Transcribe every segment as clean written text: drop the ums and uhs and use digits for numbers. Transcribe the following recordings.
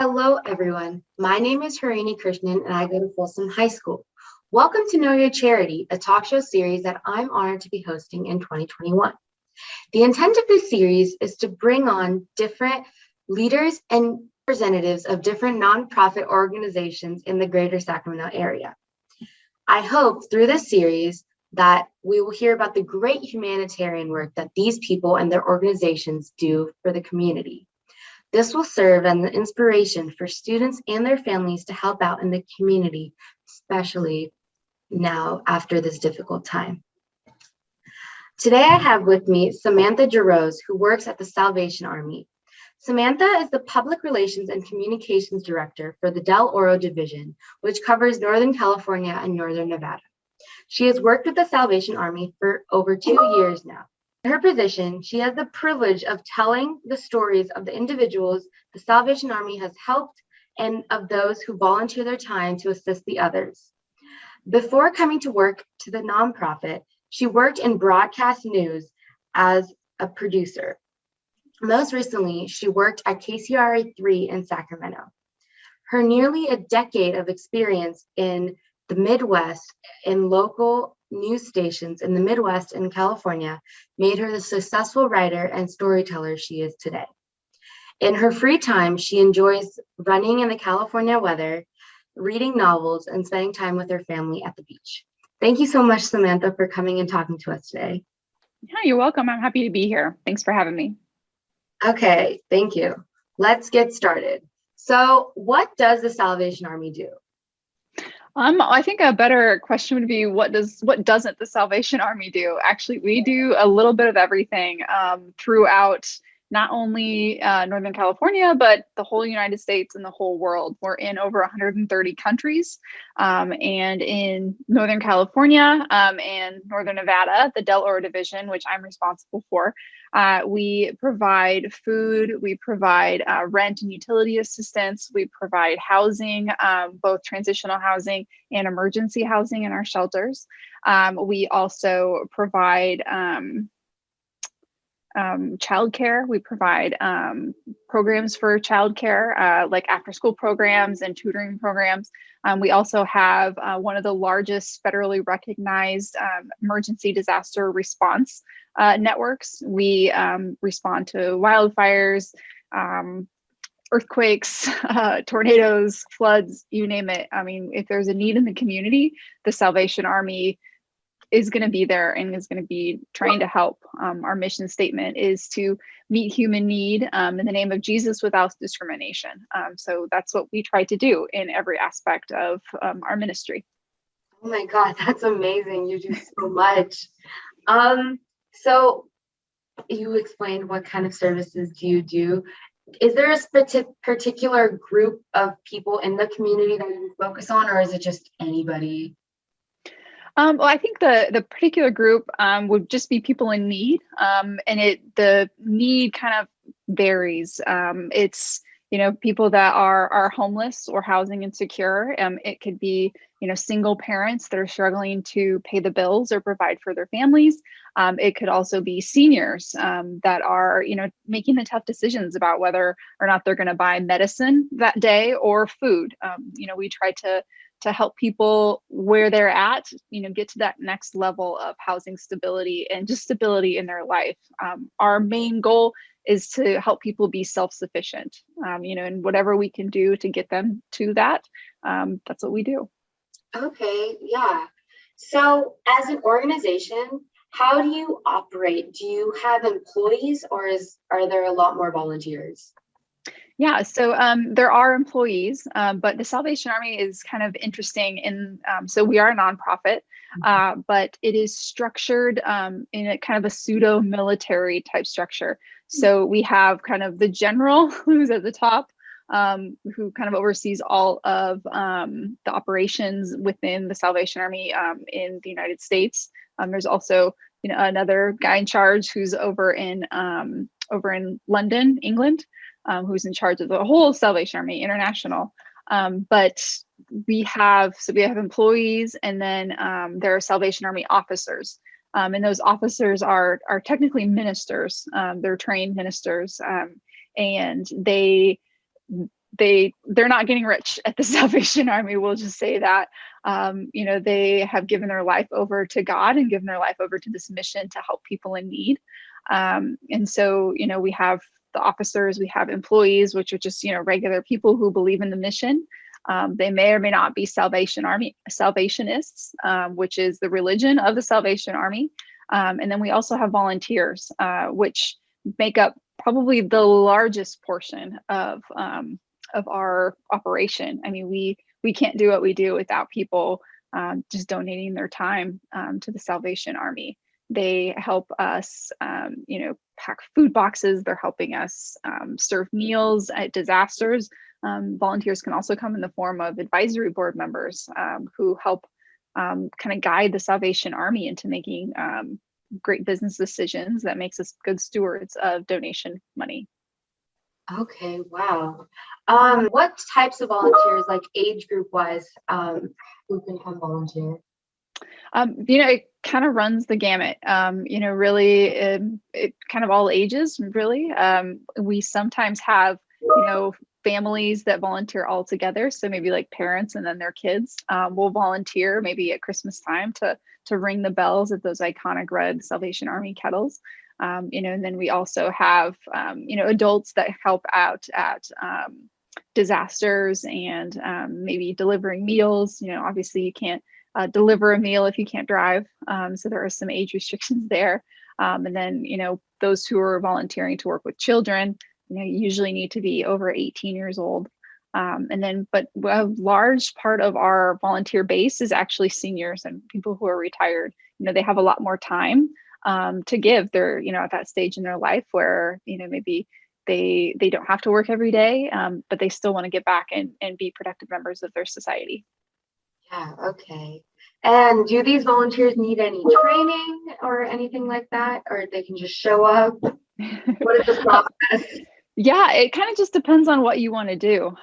Hello, everyone. My name is Harini Krishnan, and I go to Folsom High School. Welcome to Know Your Charity, a talk show series that I'm honored to be hosting in 2021. The intent of this series is to bring on different leaders and representatives of different nonprofit organizations in the Greater Sacramento Area. I hope through this series that we will hear about the great humanitarian work that these people and their organizations do for the community. This will serve as an inspiration for students and their families to help out in the community, especially now after this difficult time. Today I have with me Samantha Jarosz, who works at the Salvation Army. Samantha is the Public Relations and Communications Director for the Del Oro Division, which covers Northern California and Northern Nevada. She has worked with the Salvation Army for over 2 years now. In her position, she has the privilege of telling the stories of the individuals the Salvation Army has helped and of those who volunteer their time to assist the others. Before coming to work to the nonprofit, she worked in broadcast news as a producer. Most recently, she worked at KCRA3 in Sacramento. Her nearly a decade of experience in the Midwest in local news stations in the Midwest and California made her the successful writer and storyteller she is today. In her free time, she enjoys running in the California weather, reading novels, and spending time with her family at the beach. Thank you so much, Samantha, for coming and talking to us today. Yeah, you're welcome. I'm happy to be here. Thanks for having me. Okay, thank you. Let's get started. So, what does the Salvation Army do? I think a better question would be what doesn't the Salvation Army do? Actually, we do a little bit of everything throughout not only Northern California, but the whole United States and the whole world. We're in over 130 countries. And in Northern California and Northern Nevada, the Del Oro Division, which I'm responsible for, we provide food, we provide rent and utility assistance, we provide housing, both transitional housing and emergency housing in our shelters. We also provide childcare. We provide programs for childcare, like after-school programs and tutoring programs. We also have one of the largest federally recognized emergency disaster response networks. We respond to wildfires, earthquakes, tornadoes, floods, you name it. I mean, if there's a need in the community, the Salvation Army is going to be there and is going to be trying to help. Our mission statement is to meet human need in the name of Jesus without discrimination. So that's what we try to do in every aspect of our ministry. Oh my God, that's amazing. You do so much. So you explained what kind of services do you do. Is there a particular group of people in the community that you focus on, or is it just anybody? Well, I think the particular group would just be people in need, and the need kind of varies. It's people that are homeless or housing insecure. It could be single parents that are struggling to pay the bills or provide for their families. It could also be seniors that are making the tough decisions about whether or not they're going to buy medicine that day or food. We try to help people where they're at, get to that next level of housing stability and just stability in their life. Our main goal is to help people be self-sufficient, and whatever we can do to get them to that, that's what we do. Okay, yeah. So as an organization, how do you operate? Do you have employees or are there a lot more volunteers? Yeah, so there are employees, but the Salvation Army is kind of interesting so we are a nonprofit, but it is structured in a kind of a pseudo military type structure. So we have kind of the general who's at the top, who kind of oversees all of the operations within the Salvation Army in the United States. There's also another guy in charge who's over in London, England. Who's in charge of the whole Salvation Army International. But we have employees, and then there are Salvation Army officers. And those officers are technically ministers. They're trained ministers, and they they're not getting rich at the Salvation Army. We'll just say that. They have given their life over to God and given their life over to this mission to help people in need. And so, we have the officers, we have employees, which are just, regular people who believe in the mission. They may or may not be Salvationists, which is the religion of the Salvation Army. And then we also have volunteers, which make up probably the largest portion of our operation. I mean, we can't do what we do without people just donating their time to the Salvation Army. They help us, pack food boxes. They're helping us serve meals at disasters. Volunteers can also come in the form of advisory board members who help kind of guide the Salvation Army into making great business decisions that makes us good stewards of donation money. Okay, wow. What types of volunteers, like age group wise, who can come volunteer? It kind of runs the gamut. Really, it kind of all ages, really. We sometimes have, families that volunteer all together. So maybe like parents and then their kids will volunteer maybe at Christmas time to ring the bells at those iconic red Salvation Army kettles. And then we also have, adults that help out at disasters and maybe delivering meals. Obviously you can't deliver a meal if you can't drive. So there are some age restrictions there. And then, those who are volunteering to work with children, you usually need to be over 18 years old. But a large part of our volunteer base is actually seniors and people who are retired. They have a lot more time to give. They're, at that stage in their life where, maybe they don't have to work every day, but they still want to get back and be productive members of their society. Yeah, okay. And do these volunteers need any training or anything like that? Or they can just show up? What is the process? Yeah, it kind of just depends on what you want to do.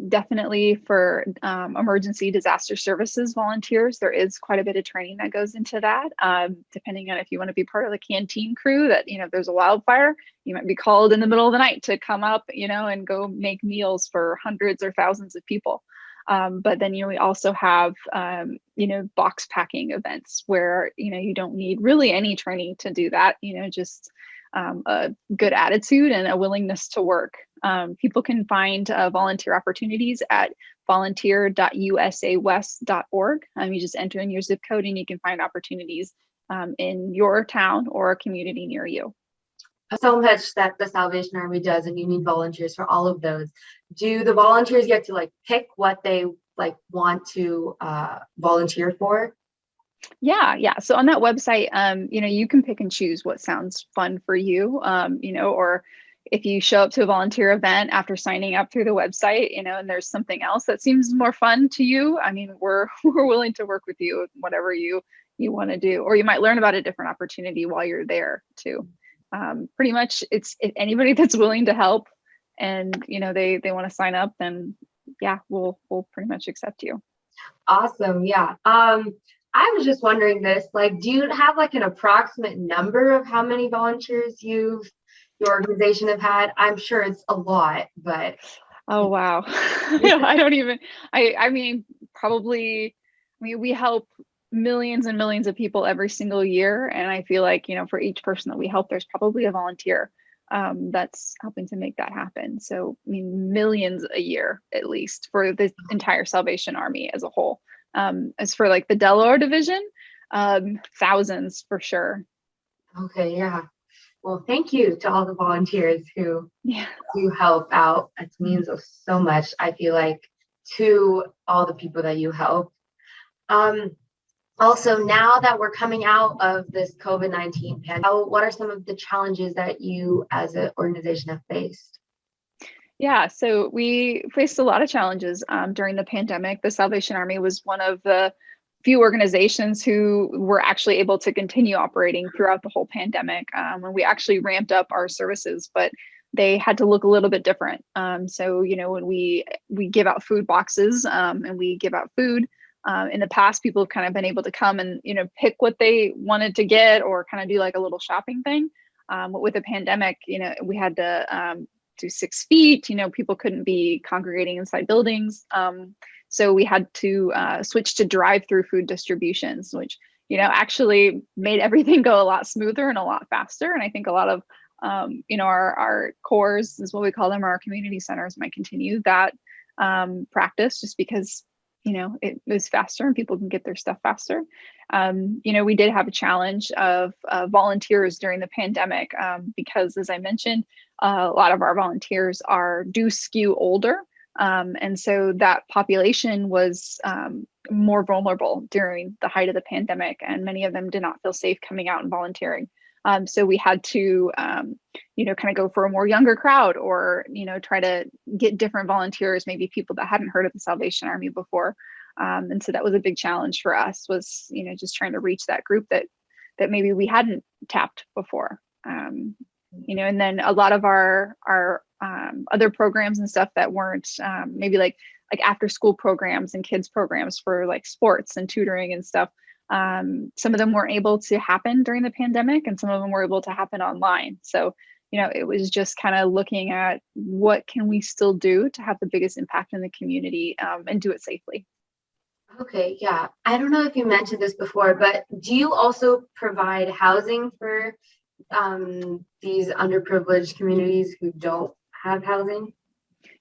Definitely for emergency disaster services volunteers, there is quite a bit of training that goes into that. Depending on if you want to be part of the canteen crew that, if there's a wildfire, you might be called in the middle of the night to come up, and go make meals for hundreds or thousands of people. But then, we also have, box packing events where, you don't need really any training to do that, just a good attitude and a willingness to work. People can find volunteer opportunities at volunteer.usawest.org. You just enter in your zip code and you can find opportunities in your town or a community near you. So much that the Salvation Army does, and you need volunteers for all of those. Do the volunteers get to pick what they want to volunteer for? Yeah. So on that website, you can pick and choose what sounds fun for you, or if you show up to a volunteer event after signing up through the website, and there's something else that seems more fun to you, we're willing to work with you with whatever you want to do, or you might learn about a different opportunity while you're there too. Pretty much it's anybody that's willing to help and, they want to sign up, then yeah, we'll pretty much accept you. Awesome. Yeah. I was just wondering this, do you have an approximate number of how many volunteers your organization have had? I'm sure it's a lot, but. Oh, wow. Probably, we help millions and millions of people every single year. And I feel like, for each person that we help, there's probably a volunteer that's helping to make that happen. So, millions a year, at least, for the entire Salvation Army as a whole. As for the Delaware division, thousands for sure. Okay, yeah. Well, thank you to all the volunteers who do help out. It means so much, I feel like, to all the people that you help. Also, now that we're coming out of this COVID-19 pandemic, what are some of the challenges that you as an organization have faced? Yeah, so we faced a lot of challenges during the pandemic. The Salvation Army was one of the few organizations who were actually able to continue operating throughout the whole pandemic. And we actually ramped up our services, but they had to look a little bit different. So, when we give out food boxes and we give out food, in the past, people have kind of been able to come and, pick what they wanted to get or kind of do a little shopping thing. But with the pandemic, we had to to 6 feet. People couldn't be congregating inside buildings. So we had to switch to drive-through food distributions, which, actually made everything go a lot smoother and a lot faster. And I think a lot of, our cores is what we call them, our community centers, might continue that practice just because, it was faster and people can get their stuff faster. We did have a challenge of volunteers during the pandemic because, as I mentioned, a lot of our volunteers do skew older. And so that population was more vulnerable during the height of the pandemic, and many of them did not feel safe coming out and volunteering. So we had to, kind of go for a more younger crowd, or, try to get different volunteers, maybe people that hadn't heard of the Salvation Army before. And so that was a big challenge for us, was, just trying to reach that group that maybe we hadn't tapped before. And then a lot of our other programs and stuff that weren't maybe like after school programs and kids programs for like sports and tutoring and stuff. Some of them weren't able to happen during the pandemic, and some of them were able to happen online. So, it was just kind of looking at what can we still do to have the biggest impact in the community and do it safely. Okay, yeah. I don't know if you mentioned this before, but do you also provide housing for these underprivileged communities who don't have housing?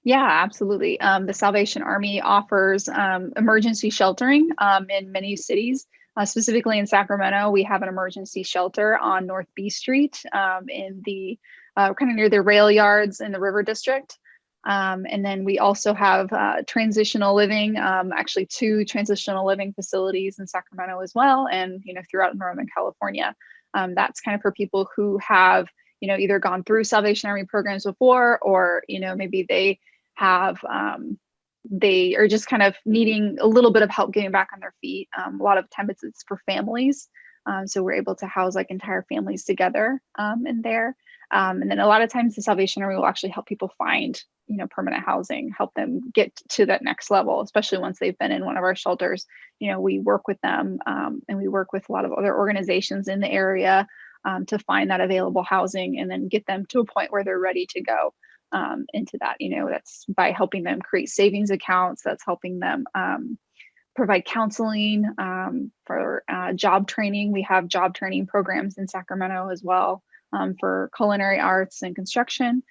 Yeah, absolutely. The Salvation Army offers emergency sheltering in many cities. Specifically in Sacramento, we have an emergency shelter on North B Street in the kind of near the rail yards in the River District. And then we also have transitional living, actually 2 transitional living facilities in Sacramento as well, and throughout Northern California. That's kind of for people who have either gone through Salvation Army programs before, or maybe they have they are just kind of needing a little bit of help getting back on their feet. A lot of times it's for families. So we're able to house like entire families together in there. And then a lot of times the Salvation Army will actually help people find, permanent housing, help them get to that next level, especially once they've been in one of our shelters. We work with them and we work with a lot of other organizations in the area to find that available housing and then get them to a point where they're ready to go into that. That's by helping them create savings accounts. That's helping them provide counseling for job training. We have job training programs in Sacramento as well for culinary arts and construction.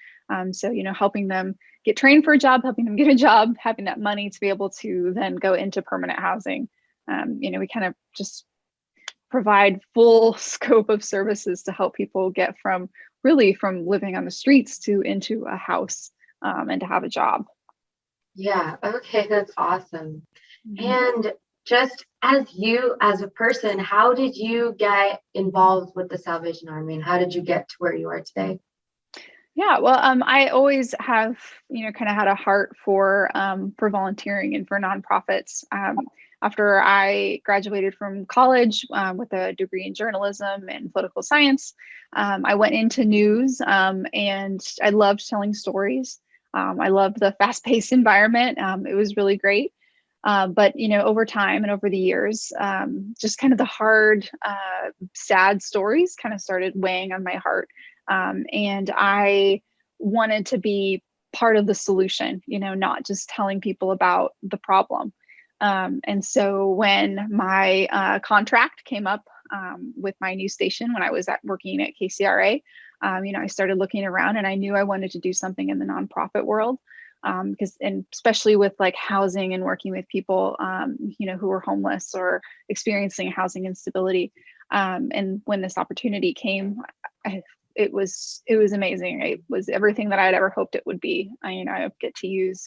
So, helping them get trained for a job, helping them get a job, having that money to be able to then go into permanent housing. We kind of just provide full scope of services to help people get from living on the streets to into a house and to have a job. Yeah, okay, that's awesome. And just as a person, how did you get involved with the Salvation Army, and how did you get to where you are today? Yeah, well, I always have, kind of had a heart for volunteering and for nonprofits. After I graduated from college with a degree in journalism and political science, I went into news and I loved telling stories. I loved the fast-paced environment. It was really great. But, over time and over the years, just kind of the hard, sad stories kind of started weighing on my heart. And I wanted to be part of the solution, not just telling people about the problem. And so when my contract came up with my new station, when I was working at KCRA, I started looking around and I knew I wanted to do something in the nonprofit world. Because, and especially with like housing and working with people, who were homeless or experiencing housing instability. And when this opportunity came, it was amazing. It was everything that I had ever hoped it would be. I get to use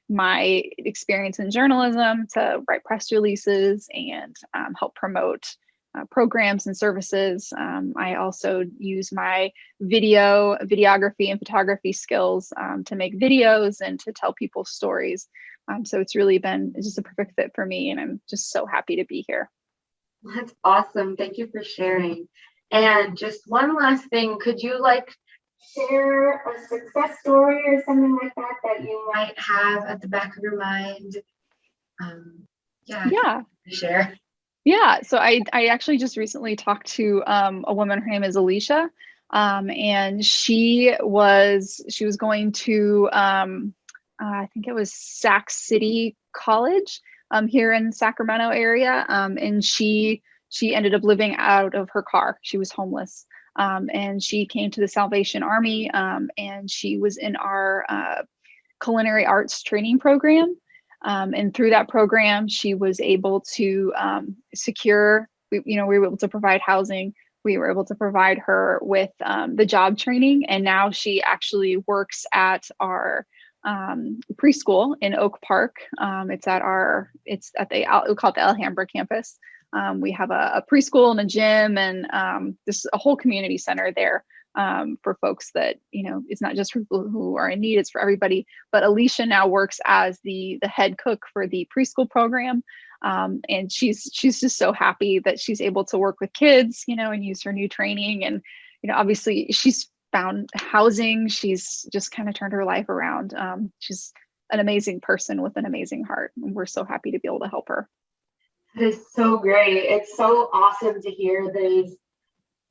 my experience in journalism to write press releases and help promote programs and services. I also use my videography and photography skills to make videos and to tell people's stories. So it's really been just a perfect fit for me, and I'm just so happy to be here. That's awesome. Thank you for sharing. And just one last thing, could you share a success story or something like that you might have at the back of your mind? Yeah. Share. Yeah, so I actually just recently talked to a woman. Her name is Alicia. And she was going to I think it was Sac City College here in the Sacramento area, and she ended up living out of her car. She was homeless, and she came to the Salvation Army, and she was in our culinary arts training program. And through that program, she was able to secure, we were able to provide housing. We were able to provide her with the job training. And now she actually works at our preschool in Oak Park. It's at we call it the Alhambra campus. We have a preschool and a gym, and this a whole community center there for folks that, it's not just for people who are in need, it's for everybody. But Alicia now works as the head cook for the preschool program. And she's just so happy that she's able to work with kids, and use her new training. And, obviously she's found housing. She's just kind of turned her life around. She's an amazing person with an amazing heart. And we're so happy to be able to help her. That is so great. It's so awesome to hear these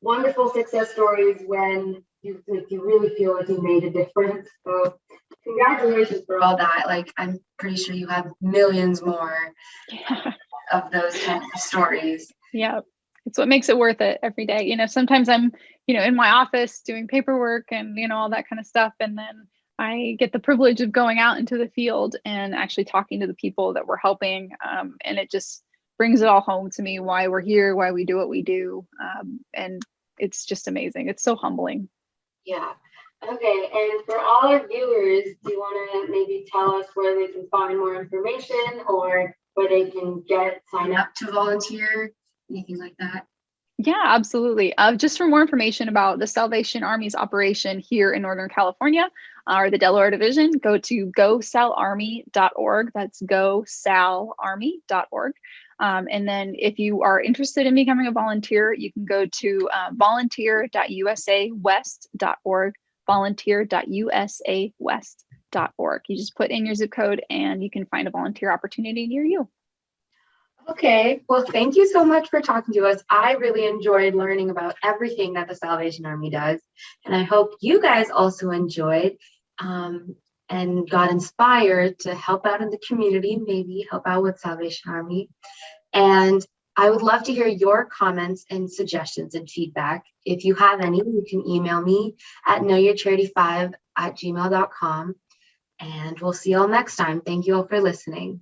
wonderful success stories when you really feel like you made a difference. So congratulations for all that. Like, I'm pretty sure you have millions more of those kinds of stories. Yeah. It's what makes it worth it every day. Sometimes I'm, in my office doing paperwork and, all that kind of stuff. And then I get the privilege of going out into the field and actually talking to the people that we're helping. And it just brings it all home to me, why we're here, why we do what we do. And it's just amazing. It's so humbling. Yeah. Okay. And for all our viewers, do you want to maybe tell us where they can find more information or where they can sign up to volunteer, anything like that? Yeah, absolutely. Just for more information about the Salvation Army's operation here in Northern California or the Delaware Division, go to gosalarmy.org. That's gosalarmy.org. And then if you are interested in becoming a volunteer, you can go to volunteer.usawest.org, volunteer.usawest.org. You just put in your zip code and you can find a volunteer opportunity near you. Okay, well, thank you so much for talking to us. I really enjoyed learning about everything that the Salvation Army does. And I hope you guys also enjoyed and got inspired to help out in the community, maybe help out with Salvation Army. And I would love to hear your comments and suggestions and feedback. If you have any, you can email me at knowyourcharity5@gmail.com. And we'll see you all next time. Thank you all for listening.